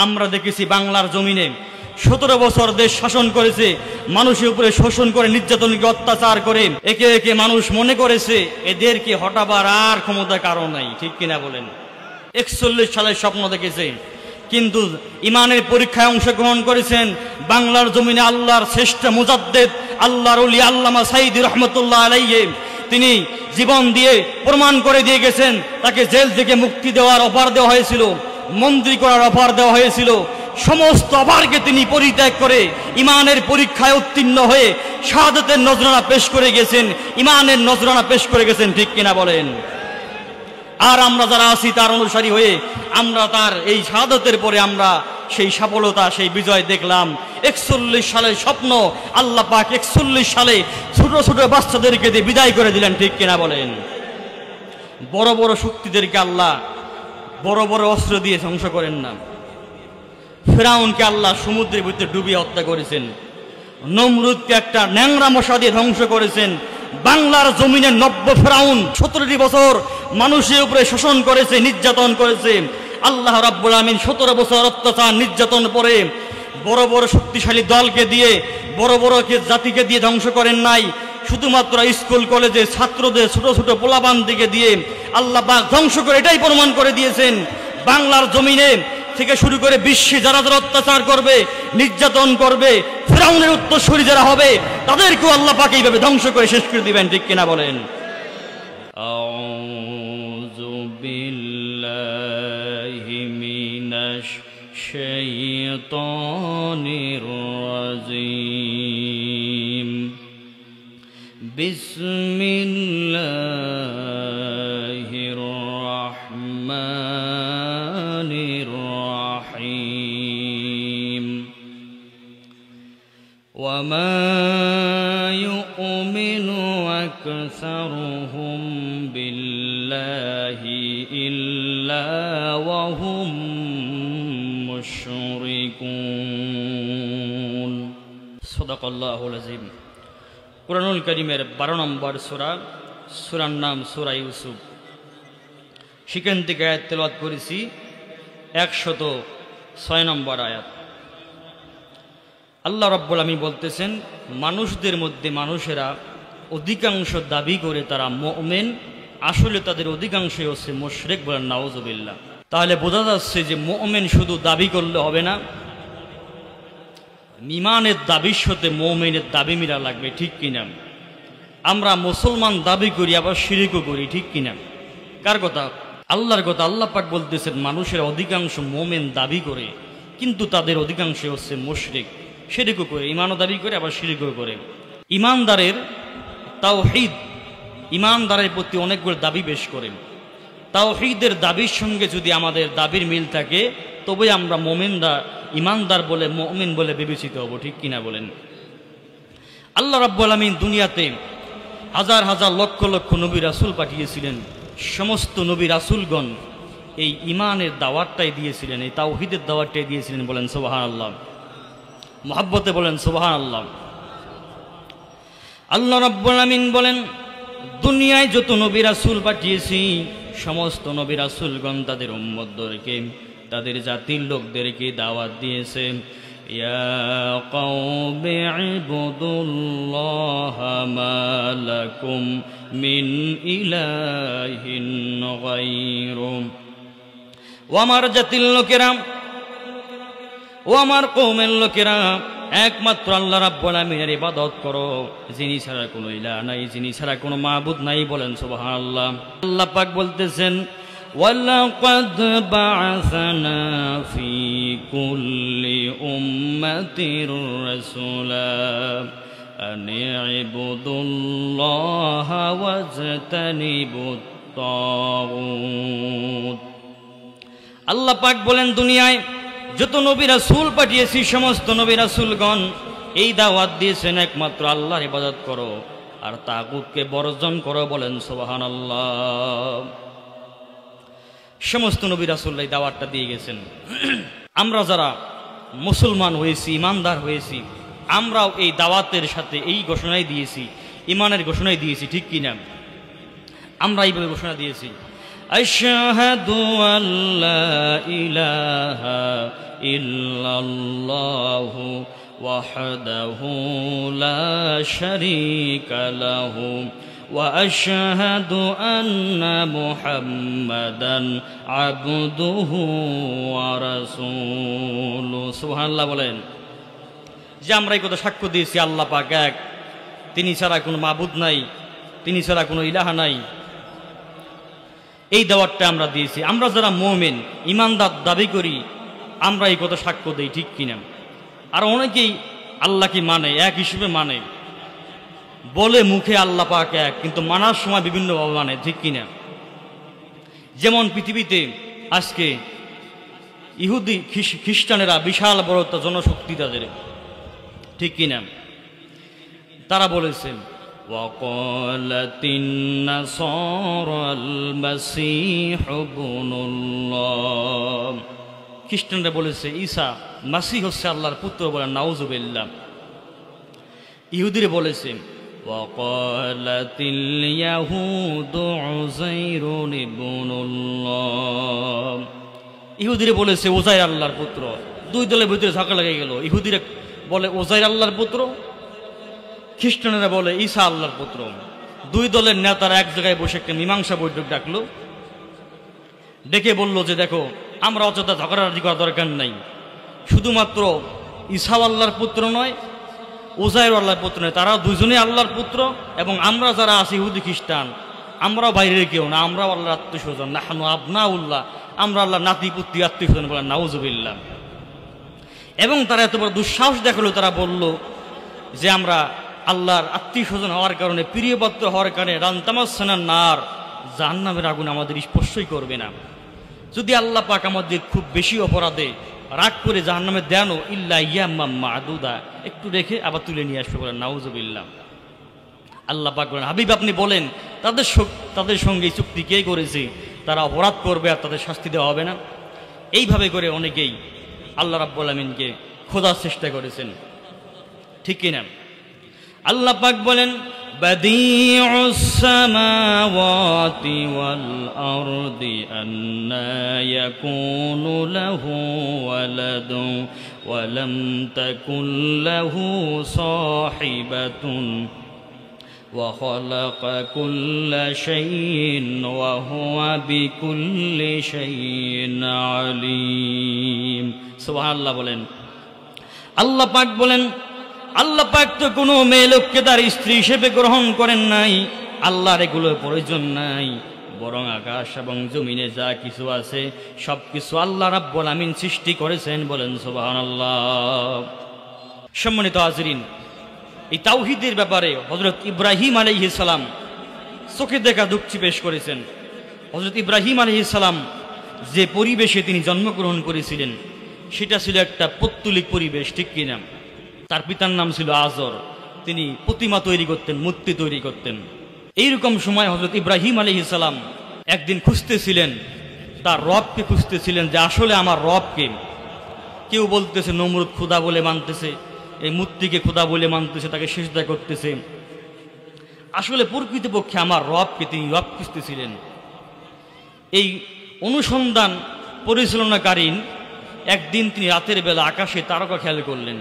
আমরা দেখেছি বাংলার জমিনে 17 বছর দেশ শাসন করেছে, মানুষের উপরে শোষণ করে, নির্যাতনকে অত্যাচার করে একে একে মানুষ মনে করেছে এদেরকে হটাবার আর ক্ষমতা কারো নাই, ঠিক কিনা বলেন? 41 সালের স্বপ্ন দেখেছে, কিন্তু ইমানের পরীক্ষায় অংশগ্রহণ করেছেন বাংলার জমিনে আল্লাহর শ্রেষ্ঠ মুজাদ্দেদ, আল্লাহর ওলি আল্লামা সাঈদী রহমতুল্লাহ আলাইহি। তিনি জীবন দিয়ে প্রমাণ করে দিয়ে গেছেন, তাকে জেল থেকে মুক্তি দেওয়ার অফার দেওয়া হয়েছিল, মন্ত্রী করার অফার দেওয়া হয়েছিল, সমস্ত অফারকে তিনি পরিত্যাগ করে ইমানের পরীক্ষায় উত্তীর্ণ হয়ে শাহাদাতের নজরানা পেশ করে গেছেন, ইমানের নজরানা পেশ করে গেছেন, ঠিক কিনা বলেন? আর আমরা যারা আছি তার অনুসারী হয়ে আমরা তার এই শাহাদাতের পরে আমরা সেই সফলতা, সেই বিজয় দেখলাম। 41 সালের স্বপ্ন আল্লাহ পাক 41 সালে ছোট ছোট বাচ্চাদেরকে দিয়ে বিদায় করে দিলেন, ঠিক কিনা বলেন? বড় বড় শক্তিদেরকে আল্লাহ বড় বড় অস্ত্র দিয়ে ধ্বংস করেন না। ফিরাউনকে আল্লাহ সমুদ্রের ভিতরে ডুবিয়ে হত্যা করেছেন, নমরুদকে একটা ন্যাংরা মশা দিয়ে ধ্বংস করেছেন। বাংলার জমিনে নব্য ফিরাউন 17টি বছর মানুষের উপরে শোষণ করেছে, নির্যাতন করেছে। আল্লাহ রাব্বুল আমিন 17 বছর অত্যাচার নির্যাতন পরে বড় বড় শক্তিশালী দলকে দিয়ে, বড় বড় জাতিকে দিয়ে ধ্বংস করেন নাই, শুধুমাত্র স্কুল কলেজে ছাত্রদের ছোট ছোট পোলাপান দিকে দিয়ে আল্লাহ পাক ধ্বংস করে এটাই প্রমাণ করে দিয়েছেন বাংলার জমিনে থেকে শুরু করে বিশ্বে যারা যারা অত্যাচার করবে, নির্যাতন করবে, ফিরাউনের উত্তরসূরি যারা হবে তাদেরকেও আল্লাহ পাক এইভাবে ধ্বংস করে শেষ করে দিবেন, ঠিক কিনা বলেন? আউযু বিল্লাহি মিনাশ শাইতানির রাজিম। বিসমিল্লাহির রাহমানির রাহিম। ওয়ামা ইউমিনু আকসারুহুম বিল্লাহি ইল্লা ওয়া হুম মুশরিকুন। সাদাকাল্লাহুল আযীম। কুরআনুল কারীমের 12 নম্বর সূরা, সূরার নাম সূরা ইউসুফ। সেখান থেকে আয়াত তেলাওয়াত করেছি 106 নম্বর আয়াত। আল্লাহ রাব্বুল আমিন বলতেছেন, মানুষদের মধ্যে মানুষেরা অধিকাংশ দাবি করে তারা মুমিন, আসলে তাদের অধিকাংশই হচ্ছে মুশরিক। বলেন নাউযুবিল্লাহ। তাহলে বোঝা যাচ্ছে যে মুমিন শুধু দাবি করলে হবে না, ইমানের দাবির সাথে মুমিনের দাবি মিলা লাগবে, ঠিক কিনা? আমরা মুসলমান দাবি করি আবার শিরকও করি, ঠিক কিনা? কার কথা? আল্লাহর কথা। আল্লাহ পাক বলতেছেন মানুষের অধিকাংশ মুমিন দাবি করে, কিন্তু তাদের অধিকাংশ হচ্ছে মুশরিক, শিরকও করে, ইমানও দাবি করে আবার শিরকও করে। ইমানদারের তাওহীদ, ইমানদারের প্রতি অনেকগুলো দাবি পেশ করেন। তাওহীদের দাবির সঙ্গে যদি আমাদের দাবির মিল থাকে তবে আমরা মুমিনরা ইমানদার বলে, মুমিন বলে বিবেচিত হব, ঠিক কিনা বলেন? আল্লাহ রাব্বুল আমিন দুনিয়াতে হাজার হাজার লক্ষ লক্ষ নবী রাসূল পাঠিয়েছিলেন। সমস্ত নবী রাসূলগণ এই ইমানের দাওয়াতটাই দিয়েছিলেন, এই তাওহীদের দাওয়াতটাই দিয়েছিলেন। বলেন সুবহানাল্লাহ, মুহাব্বতে বলেন সুবহানাল্লাহ। আল্লাহ রাব্বুল আমিন বলেন, দুনিয়ায় যত নবী রাসূল পাঠিয়েছি সমস্ত নবী রাসূলগণ তাদের উম্মতদেরকে, তাদের জাতির লোকদেরকে দাওয়াত দিয়েছে, ইয়া কওমি ইবুদুল্লাহা মা লাকুম মিন ইলাহিন গায়রু। ও আমার জাতির লোকেরা, ও আমার কওমের লোকেরা, একমাত্র আল্লাহ রাব্বুল আমিনের ইবাদত করো, যিনি ছাড়া কোনো ইলাহ নাই, যিনি ছাড়া কোনো মাবুদ নাই। বলেন সুবহানাল্লাহ। আল্লাহ পাক বলতেছেন, ওয়ালাকাদ বা'আসনা ফি কুল্লি উম্মাতির রাসূলা আন ইবুদুল্লাহা ওয়াজতানিবুত তাগুত। আল্লাহ পাক বলেন, দুনিয়ায় যত নবী রাসূল পাঠিয়েছি সমস্ত নবী রাসূলগণ এই দাওয়াত দিয়েছেন একমাত্র আল্লাহর ইবাদত করো আর তাগুতকে বর্জন করো। বলেন সুবহানাল্লাহ। সমস্ত নবী রাসূল এই দাওয়াতটা দিয়ে গেছেন। আমরা যারা মুসলমান হয়েছি, ইমানদার হয়েছি, আমরাও এই দাওয়াতের সাথে এই ঘোষণাই দিয়েছি, ইমানের ঘোষণাই দিয়েছি, ঠিক কিনা? আমরা এইভাবে ঘোষণা দিয়েছি, আশহাদু আল্লা ইলাহা ইল্লাল্লাহু ওয়াহদাহু লা শারীকা লাহু ওয়া আশহাদু আন্না মুহাম্মাদান আবদুহু ওয়া রাসূলুহু। সুবহানাল্লাহ বলেন। যে আমরা এই কথা সাক্ষ্য দিয়েছি আল্লাহ পাক এক, তিনি ছাড়া কোনো মাবুদ নাই, তিনি ছাড়া কোনো ইলাহা নাই, এই দাওয়াতটা আমরা দিয়েছি। আমরা যারা মুমিন ঈমানদার দাবি করি আমরা এই কথা সাক্ষ্য দিই, ঠিক কিনা? আর অনেকেই আল্লাহকে মানে, এক হিসেবে মানে, বলে মুখে আল্লাহ পাক এক, কিন্তু মানার সময় বিভিন্নভাবে মানে, ঠিক কিনা? যেমন পৃথিবীতে আজকে ইহুদি খ্রিস্টানেরা বিশাল বড় জনশক্তি তাদের, ঠিক কিনা? তারা বলেছেন ওয়াকালাতিন নাসারাল মাসীহ ইবনুল্লাহ, খ্রিস্টানরা বলেছে ঈসা মাসীহ হচ্ছে আল্লাহর পুত্র, বলেন নাউজুবিল্লাহ। ইহুদিরা বলেছে ওয়াকালাতিল ইয়াহুদু উযাইরুন ইবনুল্লাহ, ইহুদিরা বলেছে উযাইর আল্লাহর পুত্র। দুই দলের ভিতরে ঝগড়া লেগে গেল। ইহুদিরা বলে উযাইর আল্লাহর পুত্র, খ্রিস্টানেরা বলে ঈসা আল্লাহর পুত্র। দুই দলের নেতারা এক জায়গায় বসে একটা মীমাংসা বৈঠক ডাকলো, ডেকে বলল যে দেখো আমরা অযথা ঝগড়াঝাটি করার দরকার নাই, শুধুমাত্র ঈসা আল্লাহর পুত্র নয়, উযাইর আল্লাহর পুত্র নয়, তারা দুজনেই আল্লাহর পুত্র, এবং আমরা যারা আছি ইহুদি খ্রিস্টান আমরাও বাইরের কেউ না, আমরাও আল্লাহর আত্মীয় স্বজন, নাহনু আবনাউল্লাহ, আমরা আল্লাহ নাতি পুত্রী আত্মীয় স্বজন, বলেন নাউজুবিল্লাহ। এবং তারা এত বড় দুঃসাহস দেখালো, তারা বলল যে আমরা আল্লাহর আত্মীয় স্বজন হওয়ার কারণে, প্রিয়পাত্র হওয়ার কারণে রান্তামাসানার নার, জাহান্নামের আগুন আমাদের স্পর্শই করবে না। যদি আল্লাহ পাক আমাদের খুব বেশি অপরাধে রাগ করে জাহান্নামে দেন ইল্লা ইয়াম্মাম মাদুদা, একটু রেখে আবার তুলে নিয়ে আসবে, বলেন নাউজুবিল্লাহ। আল্লাহ পাক বলেন হাবিব আপনি বলেন তাদের সঙ্গে চুক্তি কে করেছে, তারা অপরাধ করবে আর তাদের শাস্তি দেওয়া হবে না। এইভাবে করে অনেকেই আল্লাহ রাব্বুল আমিনকে খোঁজার চেষ্টা করেছেন, ঠিক কিনা? আল্লাহ পাক বলেন বাদিউস সামাওয়াতি ওয়াল আরদি আন্না ইয়াকুনু লাহু ওয়ালাদুন ওয়া লাম তাকুন লাহু সাহিবাতুন ওয়া খালাকা কুল্লা শাইইন ওয়া হুয়া বিকুল্লি শাইইন আলীম। সুবহানাল্লাহ বলেন। আল্লাহ পাক বলেন আল্লাহ পাক তো কোনো মেয়ে লোককে তার স্ত্রী হিসেবে গ্রহণ করেন নাই, আল্লাহর এগুলোর প্রয়োজন নাই, বরং আকাশ এবং জমিনে যা কিছু আছে সব কিছু আল্লাহ রাব্বুল আমিন সৃষ্টি করেছেন, বলেন সুবহানাল্লাহ। সম্মানিত হাজরিন, এই তাওহীদের ব্যাপারে হযরত ইব্রাহিম আলাইহিস সালাম চোখে দেখা দুঃখী পেশ করেছেন। হযরত ইব্রাহিম আলাইহিস সালাম যে পরিবেশে তিনি জন্মগ্রহণ করেছিলেন সেটা ছিল একটা পৌত্তলিক পরিবেশ, ঠিক কিনা? তার পিতার নাম ছিল আজর, তিনি প্রতিমা তৈরি করতেন, মূর্তি তৈরি করতেন। এইরকম সময় হযরত ইব্রাহিম আলাইহিস সালাম একদিন খুঁজতেছিলেন, তার রবকে খুঁজতেছিলেন যে আসলে আমার রবকে। কেউ বলতেছে নমরুদ খোদা বলে মানতেছে, এই মূর্তিকে খোদা বলে মানতেছে, তাকে সিজদা করতেছে। আসলে প্রকৃতপক্ষে আমার রবকে, তিনি রব খুঁজতেছিলেন। এই অনুসন্ধান পরিচালনাকারী একদিন তিনি রাতের বেলা আকাশে তারকা খেয়াল করলেন।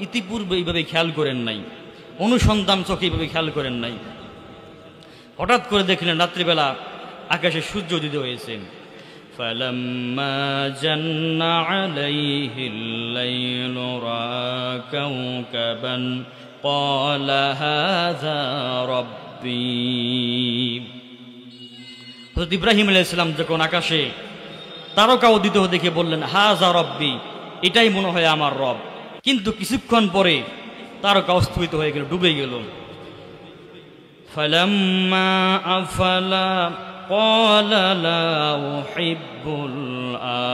ইতিপূর্বে এইভাবে খেয়াল করেন নাই, অনুসন্ধান চোখে এইভাবে খেয়াল করেন নাই। হঠাৎ করে দেখলেন রাত্রিবেলা আকাশে সূর্য উদিত হয়েছে। فَلَمَّا جَنَّ عَلَيْهِ اللَّيْلُ رَأَىٰ كَوْكَبًا قَالَ هَٰذَا رَبِّي। হযরত ইব্রাহিম আলাইহিস সালাম যখন আকাশে তারকা উদিত দেখে বললেন হাযা রব্বি, এটাই মনে হয় আমার রব। কিন্তু কিছুক্ষণ পরে তারকা অস্তমিত হয়ে গেল, ডুবে গেল। ফালাম্মা আফালা ক্বালা লা উহিব্বুল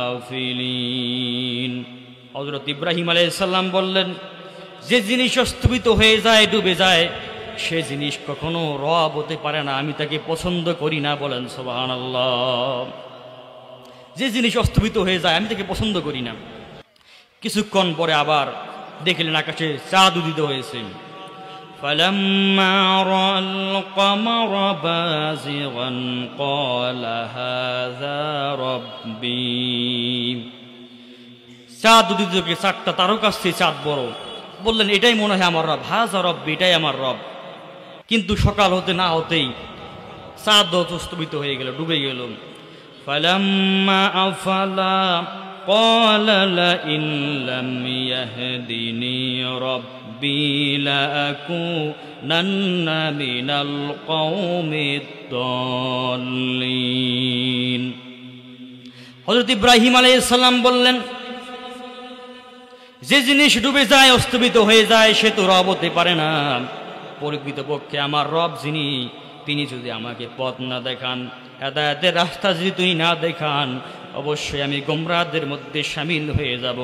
আফিলিন। হযরত ইব্রাহিম আলাইহিস সালাম বললেন যে জিনিস অস্তমিত হয়ে যায়, ডুবে যায়, সে জিনিস কখনো রব হতে পারে না, আমি তাকে পছন্দ করি না, বলেন সুবহানাল্লাহ। যে জিনিস অস্তমিত হয়ে যায় আমি তাকে পছন্দ করি না। কিছুক্ষণ পরে আবার দেখলেন আকাশে চাঁদ উদিত হয়েছে। فلما رأى القمر بازغا قال هذا ربي চাঁদ উদিত থেকে চারটা তারকার চেয়ে চাঁদ বড়, বললেন এটাই মনে হয় আমার রব, হাজা রব্বি, এটাই আমার রব। কিন্তু সকাল হতে না হতেই চাঁদ অস্তমিত হয়ে গেল, ডুবে গেল। ফালাম্মা আফালা قال لئن لم يهدني ربي لأكونن من القوم الضالين। হযরত ইব্রাহিম আলাইহিস সালাম বললেন, যে জিনিস ডুবে যায়, অস্তমিত হয়ে যায়, সে তো রব হতে পারে না। প্রকৃতপক্ষে আমার রব যিনি, তিনি যদি আমাকে পথ না দেখান, হেদায়েতের রাস্তা যদি তিনি না দেখান, অবশ্যই আমি গোমরাহদের মধ্যে শামিল হয়ে যাব।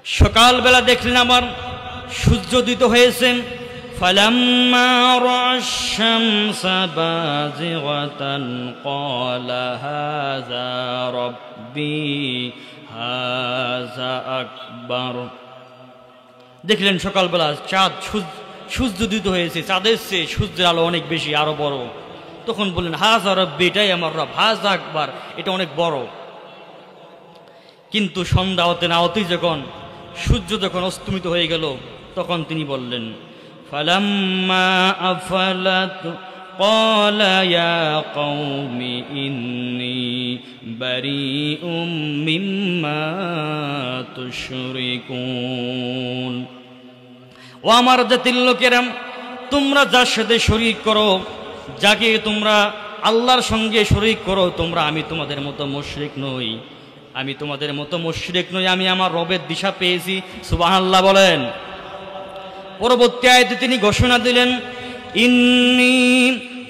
সকালবেলা দেখলেন আমার সূর্য উদিত হয়েছে। ফালাম্মা রাআশ শামসা বাযিগাতান ক্বালা হাযা রাব্বি হাযা আকবার। দেখলেন সকালবেলা চাঁদ, সূর্য উদিত হয়েছে, চাঁদের চেয়ে সূর্যের আলো অনেক বেশি, আরো বড়। তখন বললেন হাজা রব্বি, এটাই আমার রব, হাজা আকবার, এটা অনেক বড়। কিন্তু সন্ধ্যা হতে না হতেই যখন সূর্য যখন অস্তমিত হয়ে গেল, তখন তিনি বললেন ফালাম্মা আফালাত ক্বালা ইয়া কওমি ইন্নী বারীউম মিম্মা তুশরিকুন। ও আমার জাতির লোকেরা, তোমরা যার সাথে শরীক করো, যাকে তোমরা আল্লাহর সঙ্গে শরীক করো, আমি তোমাদের মতো মুশরিক নই, আমি তোমাদের মতো মুশরিক নই, আমি আমার রবের দিশা পেয়েছি। সুবহানাল্লাহ বলেন। পরবর্তী আয়াতে তিনি ঘোষণা দিলেন, ইন্নী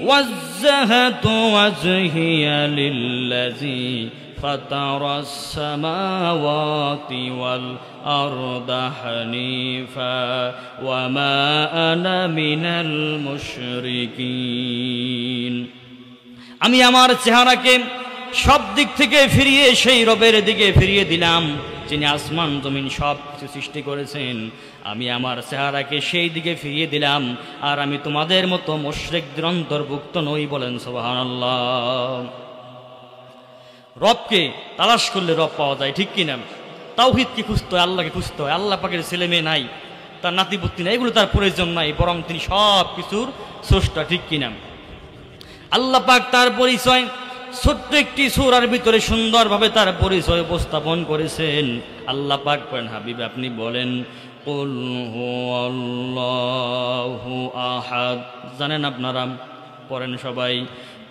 ওয়াজ্জাহাতু ওয়াজহিয়া লিল্লাযী ফাতারাস সামাওয়াতি ওয়াল আরদা হানিফা ওয়া মা আনা মিনাল মুশরিকিন। আমি আমার চেহারাকে সব দিক থেকে ফিরিয়ে সেই রবের দিকে ফিরিয়ে দিলাম, যিনি আসমান জমিন সব কিছু সৃষ্টি করেছেন। আমি আমার চেহারাকে সেই দিকে ফিরিয়ে দিলাম, আর আমি তোমাদের মতো মুশরিকদের অন্তর্ভুক্ত নই। বলেন সুবহানাল্লাহ। রবকে তালাশ করলে রব পাওয়া যায়, ঠিক কিনা? তাওহীদকে খুঁজতে হয়, আল্লাহকে খুঁজতে হয়। আল্লাহ পাকের ছেলে মেয়ে নাই, তার নাতিপুতি নাই, এগুলো তার প্রয়োজন নাই, বরং তিনি সব কিছুর স্রষ্টা, ঠিক কিনা? আল্লাহ পাক তার পরিচয় ছোট্ট একটি সূরার ভিতরে সুন্দরভাবে তার পরিচয় উপস্থাপন করেছেন। আল্লাহ পাক বলেন, হাবিব আপনি বলেন কুল হুয়াল্লাহু আহাদ। জানেন আপনারা, পড়েন সবাই,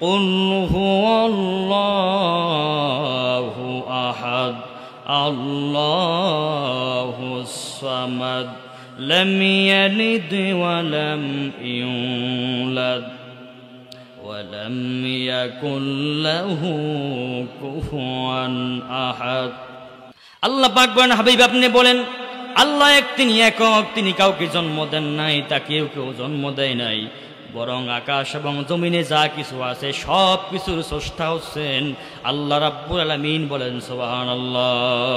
কুল হুয়াল্লাহু আহাদ আল্লাহুস সামাদ লাম ইয়ালিদ ওয়া লাম ইউলাদ ওয়ালাম ইয়াকুল লাহু কুফুয়ান আহাদ। আল্লাহ পাক বলেন, হাবিব আপনি বলেন আল্লাহ এক, তিনি একক, তিনি কাউকে জন্ম দেন নাই, তাকেও কেউ জন্ম দেয় নাই, বরং আকাশ এবং জমিনে যা কিছু আছে সব কিছুর স্রষ্টা হচ্ছেন আল্লাহ রাব্বুল আলামিন। বলেন সুবহানাল্লাহ।